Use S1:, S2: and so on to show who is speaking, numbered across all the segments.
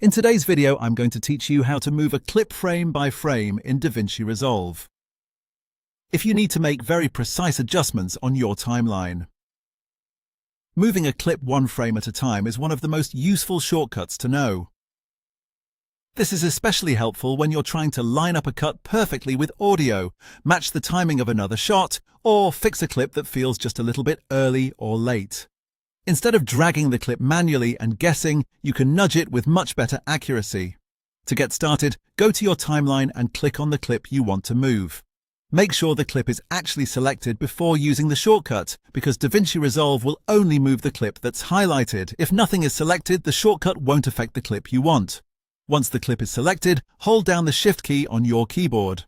S1: In today's video, I'm going to teach you how to move a clip frame by frame in DaVinci Resolve. If you need to make very precise adjustments on your timeline. Moving a clip one frame at a time is one of the most useful shortcuts to know. This is especially helpful when you're trying to line up a cut perfectly with audio, match the timing of another shot, or fix a clip that feels just a little bit early or late. Instead of dragging the clip manually and guessing, you can nudge it with much better accuracy. To get started, go to your timeline and click on the clip you want to move. Make sure the clip is actually selected before using the shortcut, because DaVinci Resolve will only move the clip that's highlighted. If nothing is selected, the shortcut won't affect the clip you want. Once the clip is selected, hold down the Shift key on your keyboard.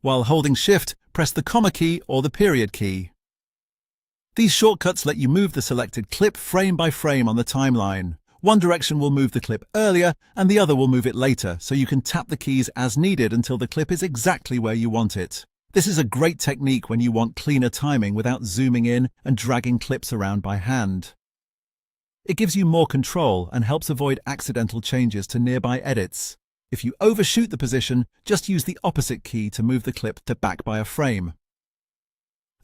S1: While holding Shift, press the comma key or the period key. These shortcuts let you move the selected clip frame by frame on the timeline. One direction will move the clip earlier and the other will move it later, so you can tap the keys as needed until the clip is exactly where you want it. This is a great technique when you want cleaner timing without zooming in and dragging clips around by hand. It gives you more control and helps avoid accidental changes to nearby edits. If you overshoot the position, just use the opposite key to move the clip to back by a frame.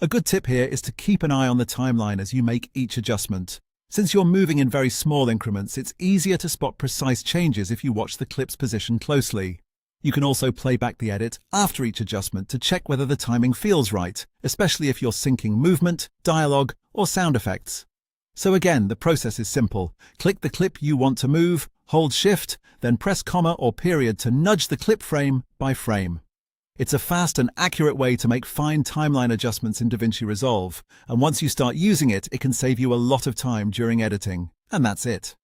S1: A good tip here is to keep an eye on the timeline as you make each adjustment. Since you're moving in very small increments, it's easier to spot precise changes if you watch the clip's position closely. You can also play back the edit after each adjustment to check whether the timing feels right, especially if you're syncing movement, dialogue, or sound effects. So again, the process is simple. Click the clip you want to move, hold Shift, then press comma or period to nudge the clip frame by frame. It's a fast and accurate way to make fine timeline adjustments in DaVinci Resolve, and once you start using it, it can save you a lot of time during editing. And that's it.